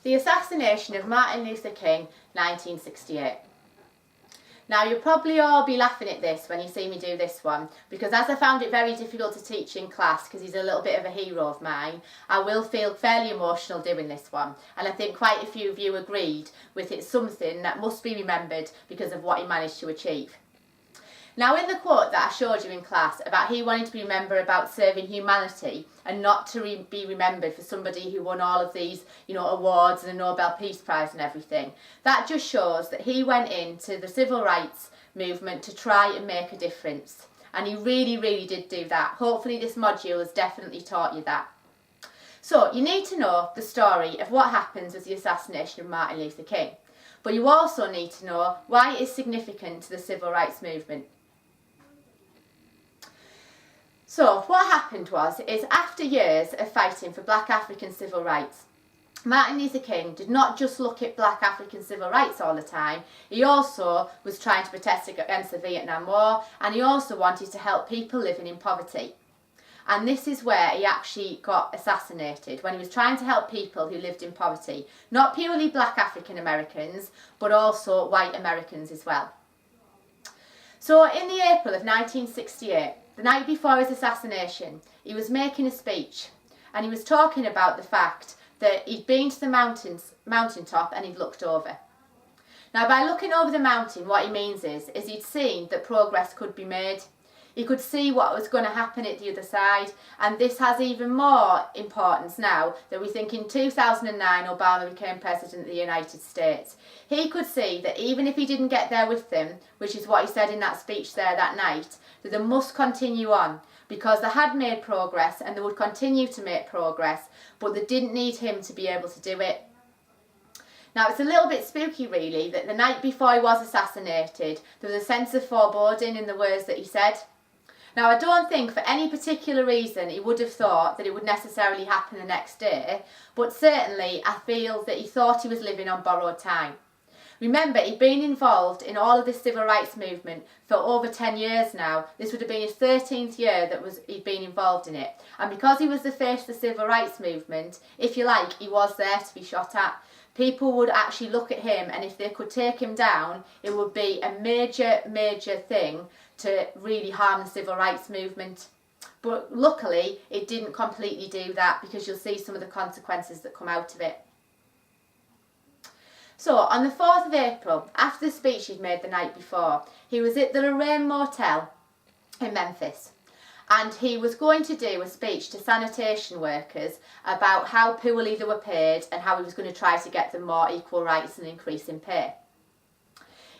The assassination of Martin Luther King, 1968. Now you'll probably all be laughing at this when you see me do this one, because as I found it very difficult to teach in class because he's a little bit of a hero of mine, I will feel fairly emotional doing this one, and I think quite a few of you agreed with it's something that must be remembered because of what he managed to achieve. Now in the quote that I showed you in class about he wanting to be remembered about serving humanity and not to be remembered for somebody who won all of these, awards and a Nobel Peace Prize and everything, that just shows that he went into the civil rights movement to try and make a difference. And he really, really did do that. Hopefully this module has definitely taught you that. So you need to know the story of what happens with the assassination of Martin Luther King. But you also need to know why it is significant to the civil rights movement. So what happened is after years of fighting for black African civil rights, Martin Luther King did not just look at black African civil rights all the time, he also was trying to protest against the Vietnam War, and he also wanted to help people living in poverty. And this is where he actually got assassinated, when he was trying to help people who lived in poverty, not purely black African Americans, but also white Americans as well. So in the April of 1968, the night before his assassination, he was making a speech, and he was talking about the fact that he'd been to the mountaintop and he'd looked over. Now by looking over the mountain, what he means is he'd seen that progress could be made. He could see what was going to happen at the other side, and this has even more importance now that we think in 2009 Obama became President of the United States. He could see that even if he didn't get there with them, which is what he said in that speech there that night, that they must continue on because they had made progress and they would continue to make progress, but they didn't need him to be able to do it. Now it's a little bit spooky really that the night before he was assassinated there was a sense of foreboding in the words that he said. Now I don't think for any particular reason he would have thought that it would necessarily happen the next day, but certainly I feel that he thought he was living on borrowed time. Remember, he'd been involved in all of this civil rights movement for over 10 years now. This would have been his 13th year that he'd been involved in it. And because he was the face of the civil rights movement, if you like, he was there to be shot at. People would actually look at him, and if they could take him down, it would be a major, major thing to really harm the civil rights movement. But luckily, it didn't completely do that, because you'll see some of the consequences that come out of it. So, on the 4th of April, after the speech he'd made the night before, he was at the Lorraine Motel in Memphis. And he was going to do a speech to sanitation workers about how poorly they were paid and how he was going to try to get them more equal rights and increase in pay.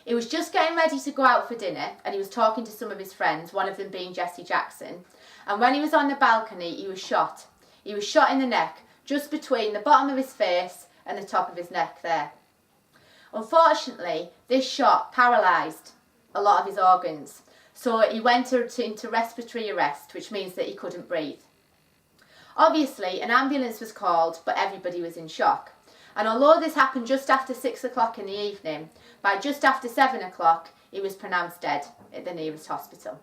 He was just getting ready to go out for dinner, and he was talking to some of his friends, one of them being Jesse Jackson. And when he was on the balcony, he was shot. He was shot in the neck, just between the bottom of his face and the top of his neck there. Unfortunately, this shot paralysed a lot of his organs, so he went into respiratory arrest, which means that he couldn't breathe. Obviously, an ambulance was called, but everybody was in shock. And although this happened just after 6 o'clock in the evening, by just after 7 o'clock, he was pronounced dead at the nearest hospital.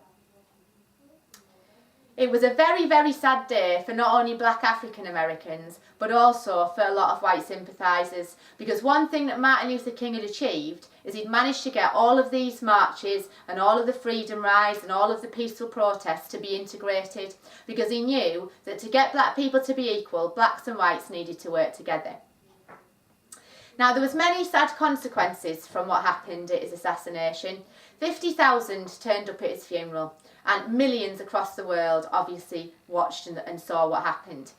It was a very, very sad day for not only black African Americans, but also for a lot of white sympathisers, because one thing that Martin Luther King had achieved is he'd managed to get all of these marches and all of the freedom rides and all of the peaceful protests to be integrated, because he knew that to get black people to be equal, blacks and whites needed to work together. Now there was many sad consequences from what happened at his assassination. 50,000 turned up at his funeral, and millions across the world obviously watched and saw what happened.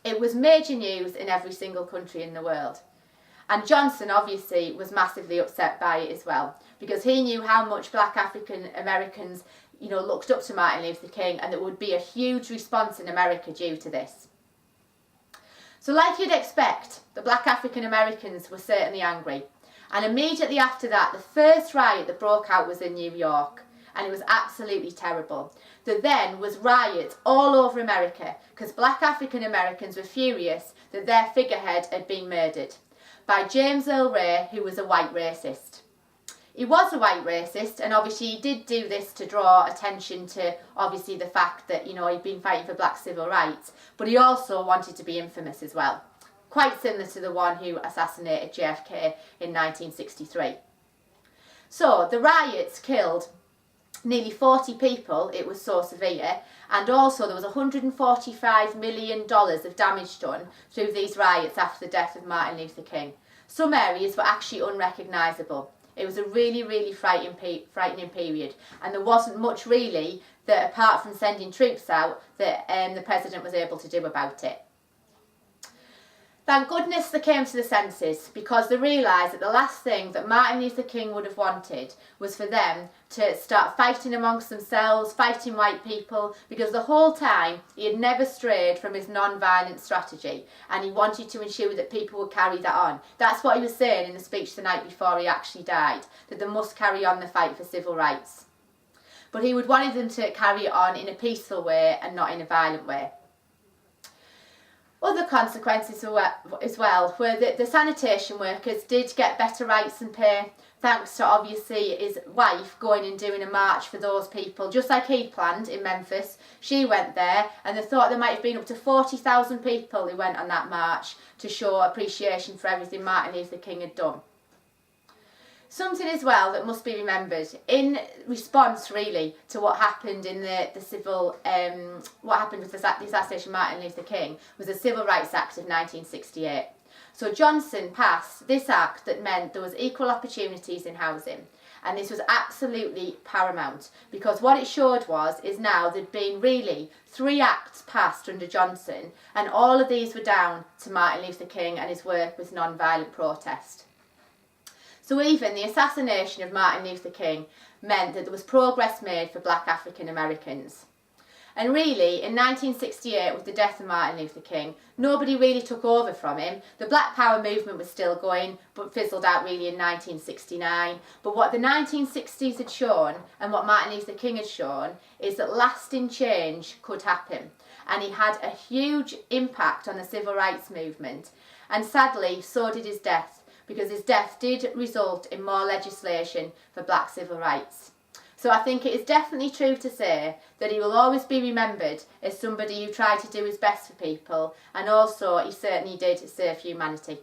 It was major news in every single country in the world. And Johnson obviously was massively upset by it as well, because he knew how much black African Americans, looked up to Martin Luther King, and there would be a huge response in America due to this. So like you'd expect, the black African Americans were certainly angry. And immediately after that, the first riot that broke out was in New York. And it was absolutely terrible. There then was riots all over America because black African Americans were furious that their figurehead had been murdered by James Earl Ray, who was a white racist. He was a white racist, and obviously he did do this to draw attention to obviously the fact that, he'd been fighting for black civil rights, but he also wanted to be infamous as well. quite similar to the one who assassinated JFK in 1963. So the riots killed nearly 40 people, it was so severe, and also there was $145 million of damage done through these riots after the death of Martin Luther King. Some areas were actually unrecognisable. It was a really, really frightening period, and there wasn't much really that, apart from sending troops out, that the president was able to do about it. Thank goodness they came to the senses, because they realised that the last thing that Martin Luther King would have wanted was for them to start fighting amongst themselves, fighting white people, because the whole time he had never strayed from his non-violent strategy, and he wanted to ensure that people would carry that on. That's what he was saying in the speech the night before he actually died, that they must carry on the fight for civil rights. But he would wanted them to carry it on in a peaceful way and not in a violent way. Other consequences as well were that the sanitation workers did get better rights and pay, thanks to obviously his wife going and doing a march for those people, just like he'd planned in Memphis. She went there, and they thought there might have been up to 40,000 people who went on that march to show appreciation for everything Martin Luther King had done. Something as well that must be remembered in response really to what happened in the civil, what happened with the assassination of Martin Luther King was the Civil Rights Act of 1968. So Johnson passed this act that meant there was equal opportunities in housing, and this was absolutely paramount, because what it showed is now there'd been really 3 acts passed under Johnson, and all of these were down to Martin Luther King and his work with non-violent protest. So even the assassination of Martin Luther King meant that there was progress made for black African Americans. And really, in 1968, with the death of Martin Luther King, nobody really took over from him. The Black Power movement was still going, but fizzled out really in 1969. But what the 1960s had shown, and what Martin Luther King had shown, is that lasting change could happen. And he had a huge impact on the civil rights movement. And sadly, so did his death, because his death did result in more legislation for black civil rights. So I think it is definitely true to say that he will always be remembered as somebody who tried to do his best for people, and also he certainly did save humanity.